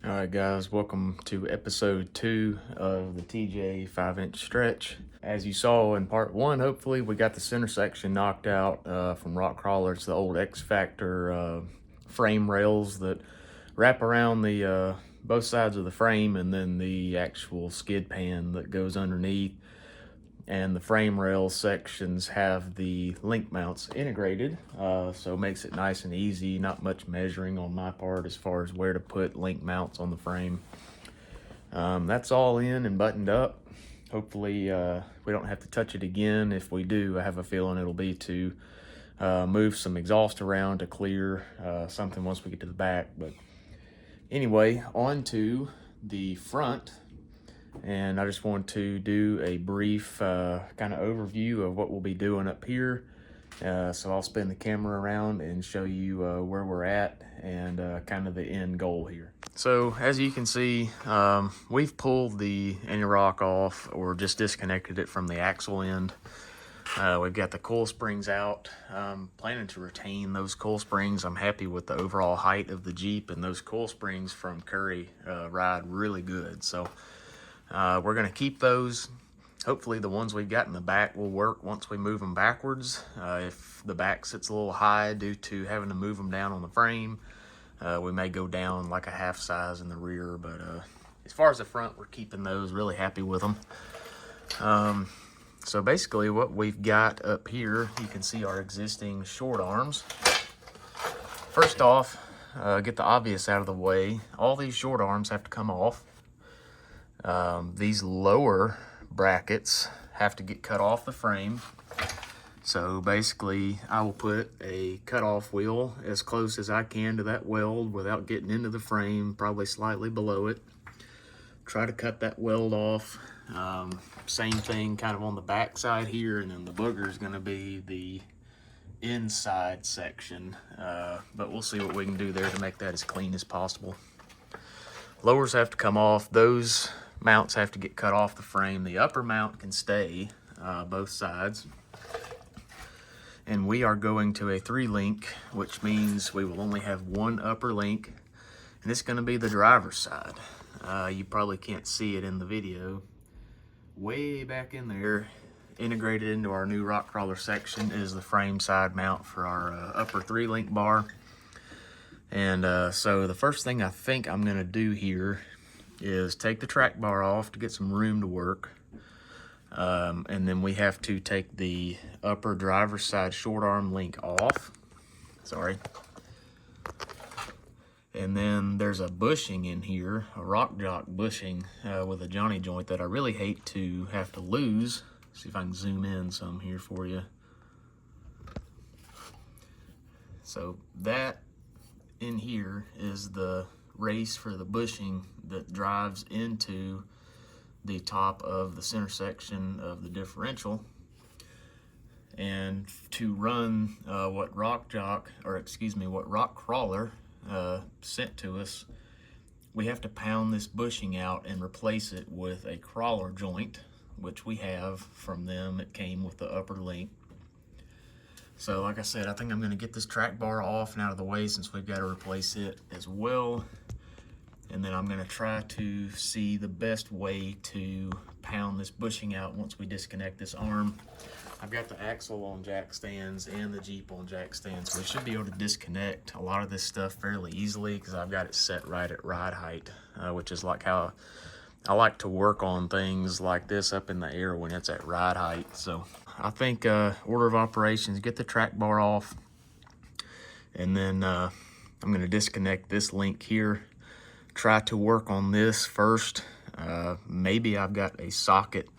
All right, guys, welcome to episode 2 of the TJ 5-inch stretch. As you saw in part 1, hopefully, we got the center section knocked out from Rock Krawler. It's the old X Factor frame rails that wrap around the both sides of the frame, and then the actual skid pan that goes underneath. And the frame rail sections have the link mounts integrated, so it makes it nice and easy. Not much measuring on my part as far as where to put link mounts on the frame. That's all in and buttoned up. Hopefully we don't have to touch it again. If we do, I have a feeling it'll be to move some exhaust around to clear something once we get to the back. But anyway, on to the front. And I just want to do a brief kind of overview of what we'll be doing up here. So I'll spin the camera around and show you where we're at and kind of the end goal here. So as you can see, we've pulled the anti-rock off or just disconnected it from the axle end. We've got the coil springs out. Planning to retain those coil springs. I'm happy with the overall height of the Jeep, and those coil springs from Curry ride really good. So we're going to keep those. Hopefully the ones we've got in the back will work once we move them backwards. If the back sits a little high due to having to move them down on the frame, we may go down like a half size in the rear. But as far as the front, we're keeping those. Really happy with them. So basically what we've got up here, you can see our existing short arms. First off, get the obvious out of the way. All these short arms have to come off. These lower brackets have to get cut off the frame. So basically I will put a cutoff wheel as close as I can to that weld without getting into the frame, probably slightly below it. Try to cut that weld off. Same thing kind of on the back side here, and then the booger is going to be the inside section. But we'll see what we can do there to make that as clean as possible. Lowers have to come off. Those mounts have to get cut off the frame. The upper mount can stay, both sides. And we are going to a 3-link, which means we will only have one upper link, and it's going to be the driver's side. You probably can't see it in the video. Way back in there, integrated into our new Rock Krawler section, is the frame side mount for our upper 3-link bar. And so the first thing I think I'm going to do here is take the track bar off to get some room to work. And then we have to take the upper driver's side short arm link off. Sorry. And then there's a bushing in here, a Rock Jock bushing with a Johnny joint that I really hate to have to lose. See if I can zoom in some here for you. So that in here is the race for the bushing that drives into the top of the center section of the differential. And to run what Rock Krawler sent to us, we have to pound this bushing out and replace it with a crawler joint, which we have from them. It came with the upper link. So like I said, I think I'm going to get this track bar off and out of the way since we've got to replace it as well. And then I'm going to try to see the best way to pound this bushing out once we disconnect this arm. I've got the axle on jack stands and the Jeep on jack stands, so we should be able to disconnect a lot of this stuff fairly easily because I've got it set right at ride height, which is like how I like to work on things like this up in the air when it's at ride height. So I think order of operations, get the track bar off, and then I'm going to disconnect this link here. Try to work on this first. Maybe I've got a socket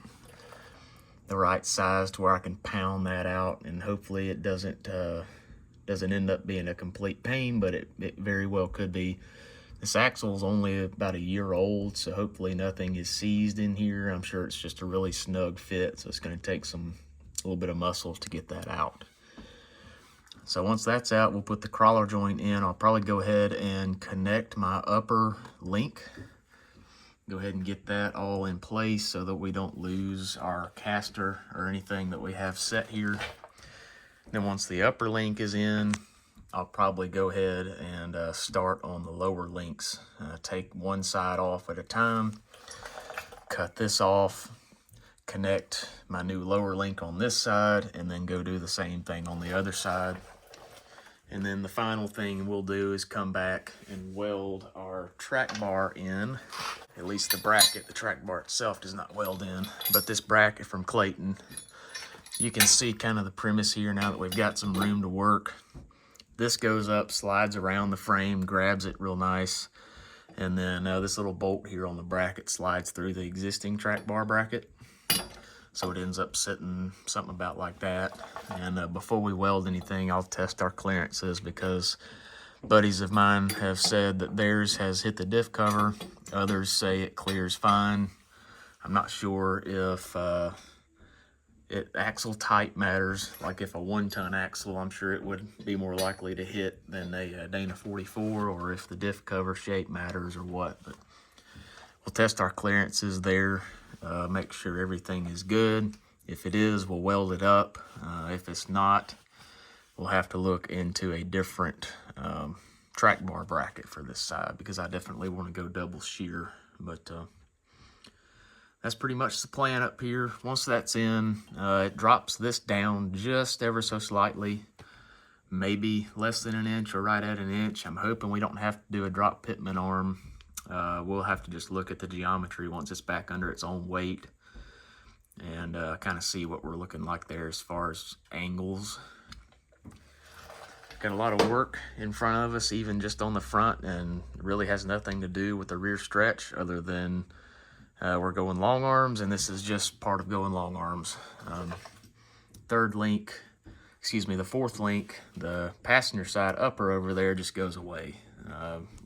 the right size to where I can pound that out, and hopefully it doesn't end up being a complete pain, but it very well could be. This axle is only about a year old, so hopefully nothing is seized in here. I'm sure it's just a really snug fit, so it's going to take a little bit of muscle to get that out. So once that's out, we'll put the crawler joint in. I'll probably go ahead and connect my upper link. Go ahead and get that all in place so that we don't lose our caster or anything that we have set here. Then once the upper link is in, I'll probably go ahead and start on the lower links. Take one side off at a time, cut this off, connect my new lower link on this side, and then go do the same thing on the other side. And then the final thing we'll do is come back and weld our track bar in. At least the bracket, the track bar itself does not weld in, but this bracket from Clayton, you can see kind of the premise here now that we've got some room to work. This goes up, slides around the frame, grabs it real nice. And then this little bolt here on the bracket slides through the existing track bar bracket. So it ends up sitting something about like that. And before we weld anything, I'll test our clearances, because buddies of mine have said that theirs has hit the diff cover. Others say it clears fine. I'm not sure if axle type matters. Like if a 1-ton axle, I'm sure it would be more likely to hit than a Dana 44, or if the diff cover shape matters or what. But we'll test our clearances there, make sure everything is good. If it is, we'll weld it up. If it's not, we'll have to look into a different track bar bracket for this side, because I definitely want to go double shear. But that's pretty much the plan up here. Once that's in, it drops this down just ever so slightly, maybe less than an inch or right at an inch. I'm hoping we don't have to do a drop pitman arm. We'll have to just look at the geometry once it's back under its own weight, and kind of see what we're looking like there as far as angles. Got a lot of work in front of us, even just on the front, and it really has nothing to do with the rear stretch other than we're going long arms, and this is just part of going long arms. The fourth link, the passenger side upper over there just goes away.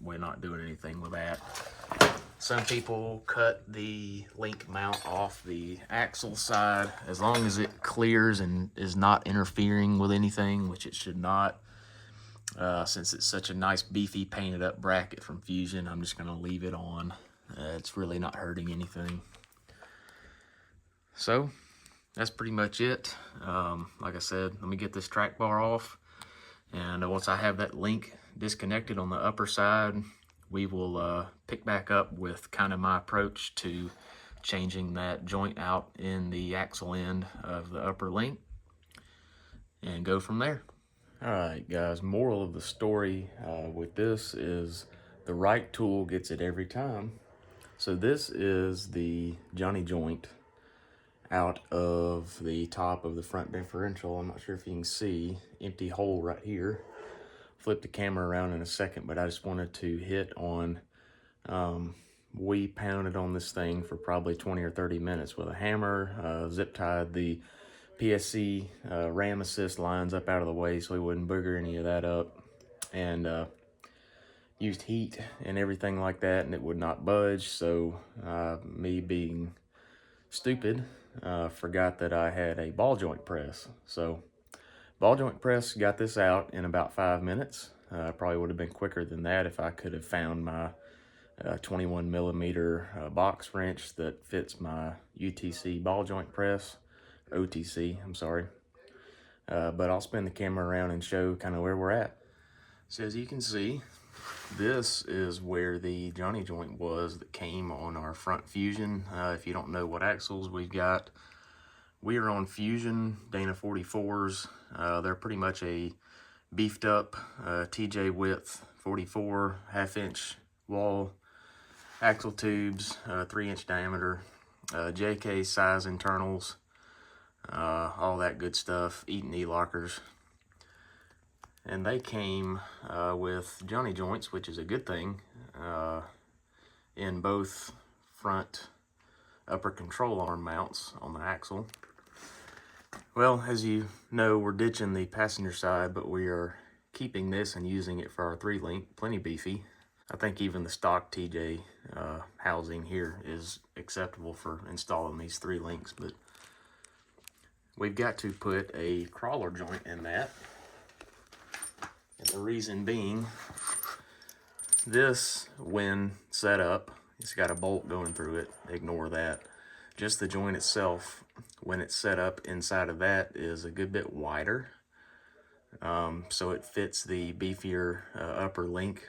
We're not doing anything with that. Some people cut the link mount off the axle side, as long as it clears and is not interfering with anything, which it should not. Since it's such a nice beefy painted up bracket from Fusion, I'm just gonna leave it on. It's really not hurting anything. So that's pretty much it. Like I said, let me get this track bar off, and once I have that link disconnected on the upper side, we will pick back up with kind of my approach to changing that joint out in the axle end of the upper link, and go from there. All right, guys, moral of the story with this is the right tool gets it every time. So this is the Johnny joint out of the top of the front differential. I'm not sure if you can see, empty hole right here. Flip the camera around in a second, but I just wanted to hit on, we pounded on this thing for probably 20 or 30 minutes with a hammer, zip tied the PSC ram assist lines up out of the way so we wouldn't booger any of that up, and used heat and everything like that, and it would not budge. So me being stupid, forgot that I had a ball joint press. So ball joint press got this out in about 5 minutes. Probably would have been quicker than that if I could have found my 21 millimeter box wrench that fits my UTC ball joint press, OTC, I'm sorry. But I'll spin the camera around and show kind of where we're at. So as you can see, this is where the Johnny joint was that came on our front Fusion. If you don't know what axles we've got, we are on Fusion Dana 44s. They're pretty much a beefed up TJ width 44 1/2-inch wall axle tubes, 3-inch diameter, JK size internals, all that good stuff, Eaton E-lockers. And they came with Johnny joints, which is a good thing, in both front upper control arm mounts on the axle. Well, as you know, we're ditching the passenger side, but we are keeping this and using it for our 3-link, plenty beefy. I think even the stock TJ housing here is acceptable for installing these 3 links, but we've got to put a crawler joint in that. And the reason being, this, when set up, it's got a bolt going through it, ignore that. Just the joint itself, when it's set up inside of that, is a good bit wider so it fits the beefier upper link.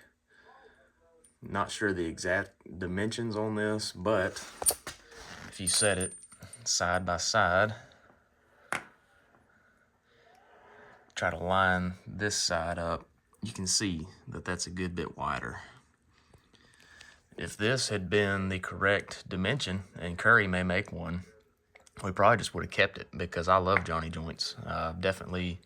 Not sure the exact dimensions on this, but if you set it side by side, try to line this side up, you can see that that's a good bit wider. If this had been the correct dimension, and Curry may make one, we probably just would have kept it, because I love Johnny joints. Definitely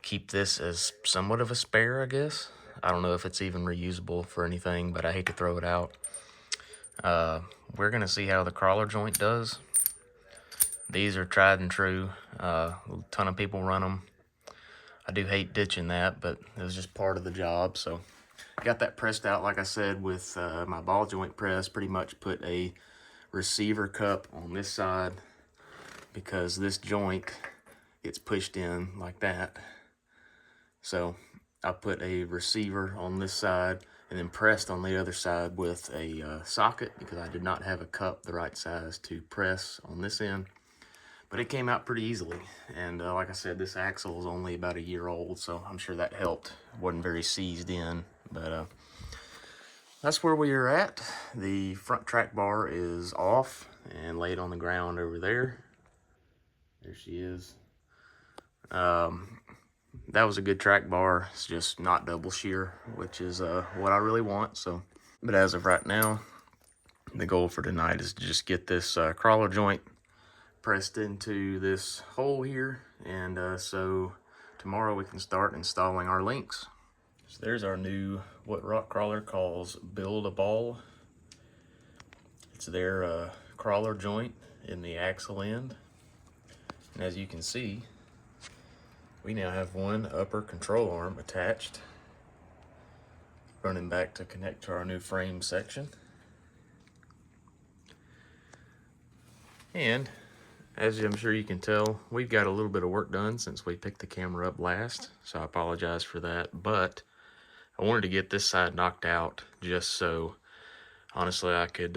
keep this as somewhat of a spare, I guess. I don't know if it's even reusable for anything, but I hate to throw it out. We're gonna see how the crawler joint does. These are tried and true. A ton of people run them. I do hate ditching that, but it was just part of the job. So got that pressed out, like I said, with my ball joint press. Pretty much put a receiver cup on this side, because this joint gets pushed in like that. So I put a receiver on this side and then pressed on the other side with a socket, because I did not have a cup the right size to press on this end. But it came out pretty easily. And like I said, this axle is only about a year old, so I'm sure that helped. Wasn't very seized in, but that's where we are at. The front track bar is off and laid on the ground over there. There she is. That was a good track bar. It's just not double shear, which is what I really want. So, but as of right now, the goal for tonight is to just get this crawler joint pressed into this hole here, and so tomorrow we can start installing our links. So there's our new, what Rock Krawler calls build a ball. It's their crawler joint in the axle end, and as you can see, we now have one upper control arm attached, running back to connect to our new frame section. And as I'm sure you can tell, we've got a little bit of work done since we picked the camera up last, so I apologize for that. But I wanted to get this side knocked out just so, honestly, I could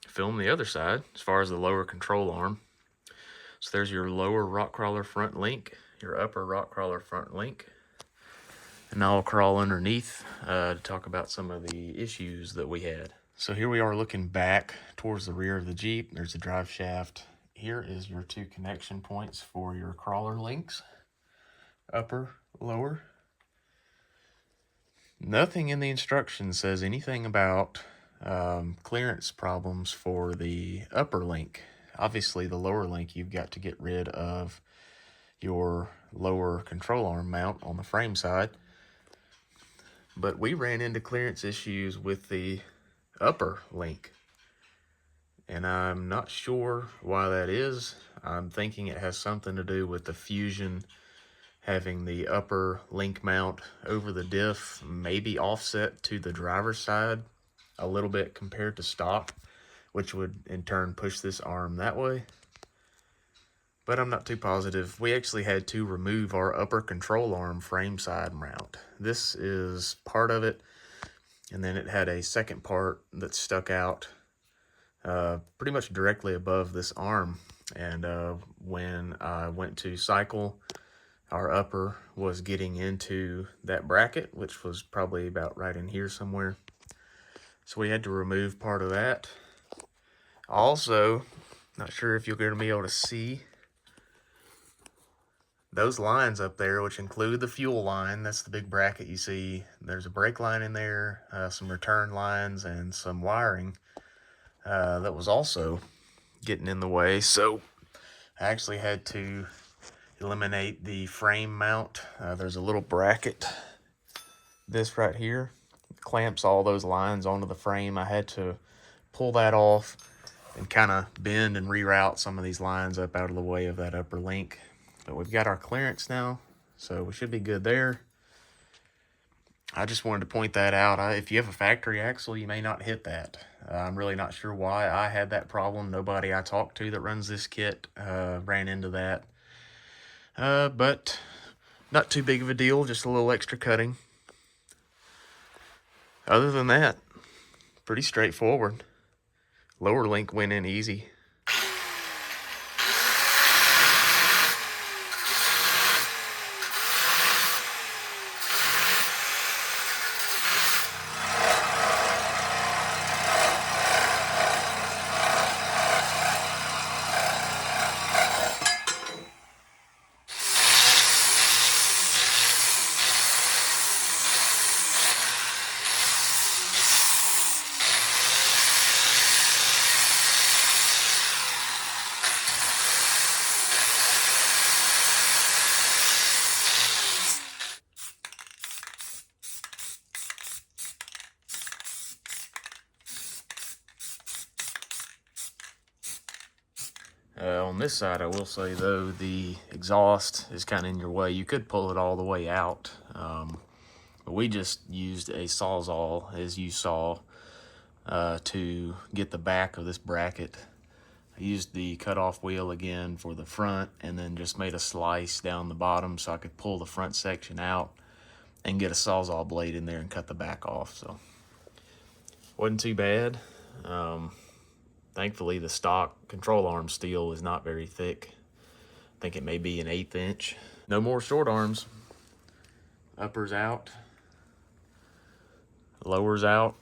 film the other side as far as the lower control arm. So there's your lower Rock Krawler front link, your upper Rock Krawler front link. And now I'll crawl underneath to talk about some of the issues that we had. So here we are looking back towards the rear of the Jeep. There's the drive shaft. Here is your two connection points for your crawler links, upper, lower. Nothing in the instructions says anything about clearance problems for the upper link. Obviously, the lower link, you've got to get rid of your lower control arm mount on the frame side. But we ran into clearance issues with the upper link, and I'm not sure why that is. I'm thinking it has something to do with the Fusion having the upper link mount over the diff, maybe offset to the driver's side a little bit compared to stock, which would in turn push this arm that way. But I'm not too positive. We actually had to remove our upper control arm frame side mount. This is part of it, and then it had a second part that stuck out pretty much directly above this arm. And when I went to cycle, our upper was getting into that bracket, which was probably about right in here somewhere. So we had to remove part of that. Also, not sure if you're going to be able to see those lines up there, which include the fuel line. That's the big bracket you see. There's a brake line in there, some return lines, and some wiring that was also getting in the way. So I actually had to eliminate the frame mount. There's a little bracket, this right here, clamps all those lines onto the frame. I had to pull that off and kind of bend and reroute some of these lines up out of the way of that upper link. But we've got our clearance now, so we should be good there. I just wanted to point that out. If you have a factory axle, you may not hit that. I'm really not sure why I had that problem. Nobody I talked to that runs this kit ran into that. But not too big of a deal, just a little extra cutting. Other than that, pretty straightforward. Lower link went in easy. On this side, I will say though, the exhaust is kind of in your way. You could pull it all the way out, but we just used a Sawzall, as you saw, to get the back of this bracket. I used the cutoff wheel again for the front, and then just made a slice down the bottom so I could pull the front section out and get a Sawzall blade in there and cut the back off. So wasn't too bad. Thankfully, the stock control arm steel is not very thick. I think it may be an 1/8 inch. No more short arms. Uppers out. Lowers out.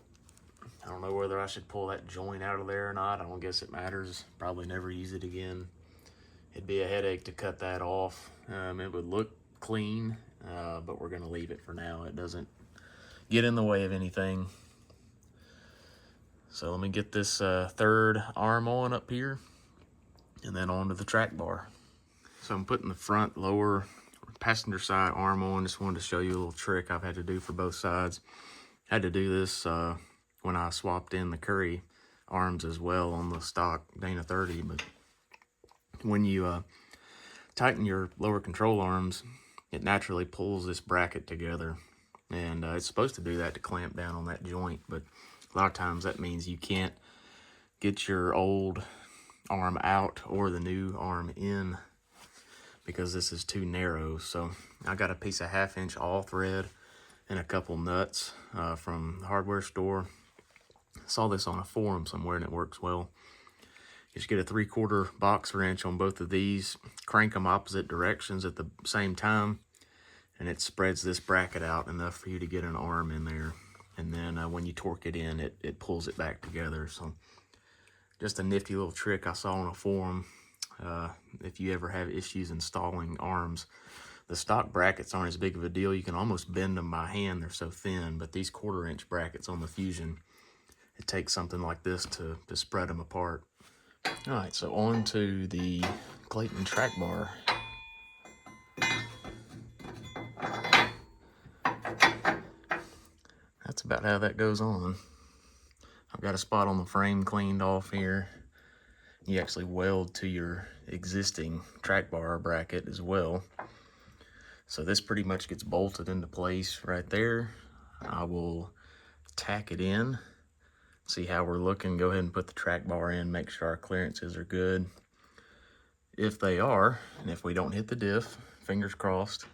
I don't know whether I should pull that joint out of there or not. I don't guess it matters. Probably never use it again. It'd be a headache to cut that off. It would look clean, but we're gonna leave it for now. It doesn't get in the way of anything. So let me get this third arm on up here and then onto the track bar. So I'm putting the front lower passenger side arm on. Just wanted to show you a little trick I've had to do for both sides. Had to do this when I swapped in the Curry arms as well on the stock Dana 30. But when you tighten your lower control arms, it naturally pulls this bracket together. And it's supposed to do that to clamp down on that joint, but a lot of times that means you can't get your old arm out or the new arm in because this is too narrow. So I got a piece of 1/2 inch all thread and a couple nuts from the hardware store. Saw this on a forum somewhere and it works well. You just get a 3/4 box wrench on both of these, crank them opposite directions at the same time, and it spreads this bracket out enough for you to get an arm in there. And then when you torque it in, it pulls it back together. So just a nifty little trick I saw on a forum. If you ever have issues installing arms, the stock brackets aren't as big of a deal. You can almost bend them by hand, they're so thin. But these 1/4 inch brackets on the Fusion, it takes something like this to spread them apart. All right, so on to the Clayton track bar. That's about how that goes on. I've got a spot on the frame cleaned off here. You actually weld to your existing track bar bracket as well. So this pretty much gets bolted into place right there. I will tack it in, see how we're looking, go ahead and put the track bar in, make sure our clearances are good. If they are, and if we don't hit the diff, fingers crossed,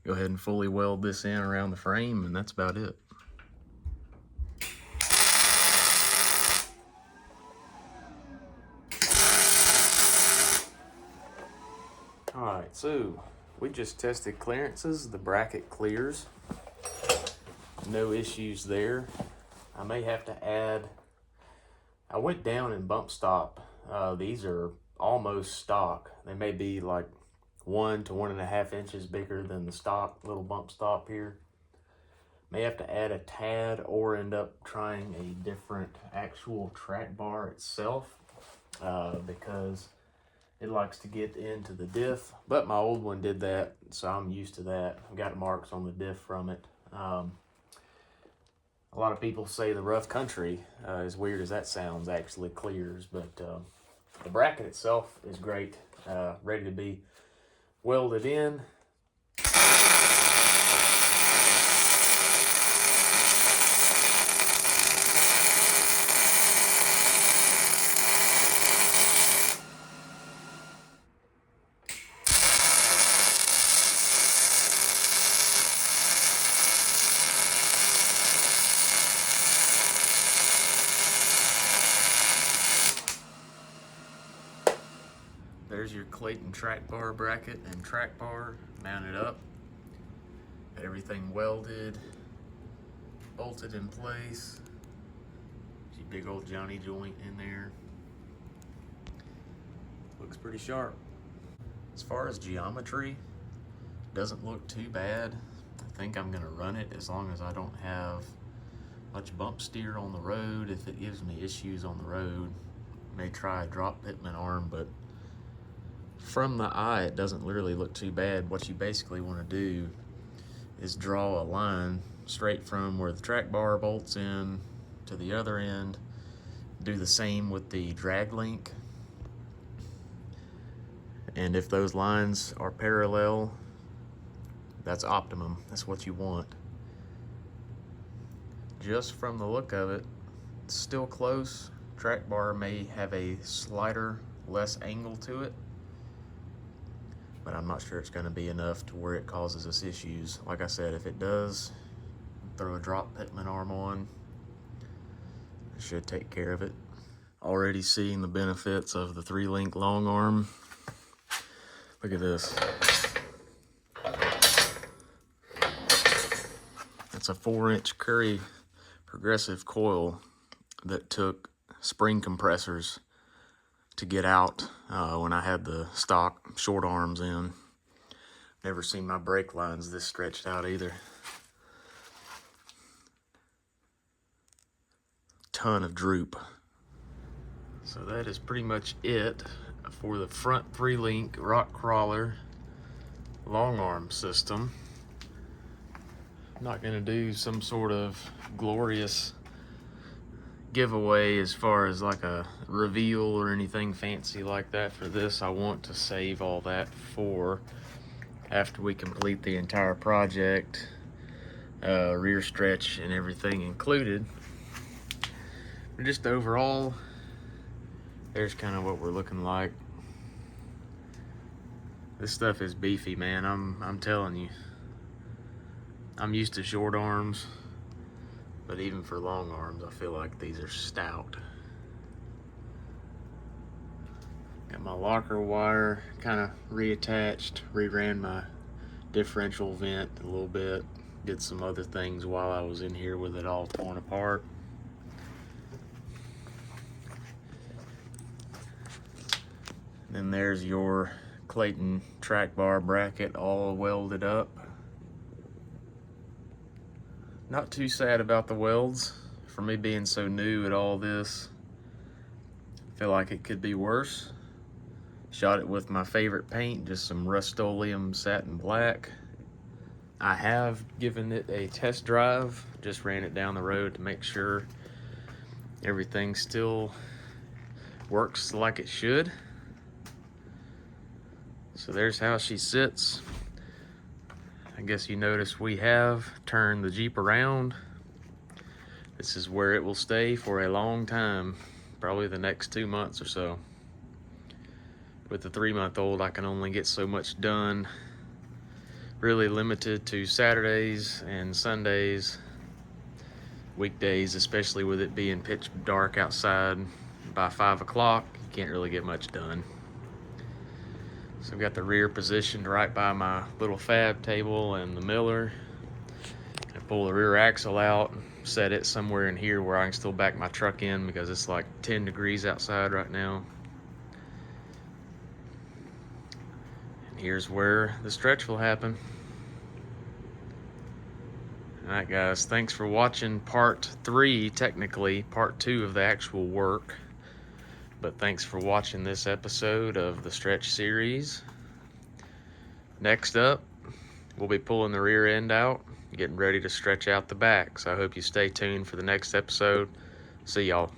go ahead and fully weld this in around the frame, and that's about it. All right, so we just tested clearances. The bracket clears. No issues there. I may have to add, I went down in bump stop. These are almost stock. They may be like 1 to 1.5 inches bigger than the stock little bump stop here. May have to add a tad or end up trying a different actual track bar itself because it likes to get into the diff. But my old one did that, so I'm used to that. I've got marks on the diff from it. A lot of people say the rough country, as weird as that sounds, actually clears, but the bracket itself is great, ready to be welded in. There's your Clayton track bar bracket and track bar mounted up. Everything welded, bolted in place. See big old Johnny joint in there. Looks pretty sharp. As far as geometry, doesn't look too bad. I think I'm gonna run it as long as I don't have much bump steer on the road. If it gives me issues on the road, may try a drop pitman arm, but from the eye, it doesn't literally look too bad. What you basically want to do is draw a line straight from where the track bar bolts in to the other end. Do the same with the drag link. And if those lines are parallel, that's optimum. That's what you want. Just from the look of it, it's still close. Track bar may have a slighter, less angle to it, but I'm not sure it's going to be enough to where it causes us issues. Like I said, if it does, throw a drop pitman arm on. It should take care of it. Already seeing the benefits of the 3-link long arm. Look at this. It's a 4-inch Curry progressive coil that took spring compressors to get out when I had the stock short arms in. Never seen my brake lines this stretched out either. Ton of droop. So that is pretty much it for the front 3-link Rock Krawler long arm system. I'm not gonna do some sort of glorious giveaway as far as like a reveal or anything fancy like that for this. I want to save all that for after we complete the entire project, rear stretch and everything included. But just overall, there's kind of what we're looking like. This stuff is beefy, man. I'm telling you. I'm used to short arms, but even for long arms, I feel like these are stout. Got my locker wire kind of reattached, reran my differential vent a little bit, did some other things while I was in here with it all torn apart. Then there's your Clayton track bar bracket all welded up. Not too sad about the welds. For me being so new at all this, I feel like it could be worse. Shot it with my favorite paint, just some Rust-Oleum satin black. I have given it a test drive, just ran it down the road to make sure everything still works like it should. So there's how she sits. I guess you notice we have turned the Jeep around. This is where it will stay for a long time, probably the next 2 months or so. With the 3-month-old, I can only get so much done. Really limited to Saturdays and Sundays. Weekdays, especially with it being pitch dark outside by 5 o'clock, you can't really get much done. So I've got the rear positioned right by my little fab table and the miller. I pull the rear axle out, set it somewhere in here where I can still back my truck in because it's like 10 degrees outside right now. And here's where the stretch will happen. All right, guys, thanks for watching part 3, technically part 2 of the actual work. But thanks for watching this episode of the Stretch series. Next up, we'll be pulling the rear end out, getting ready to stretch out the back. So I hope you stay tuned for the next episode. See y'all.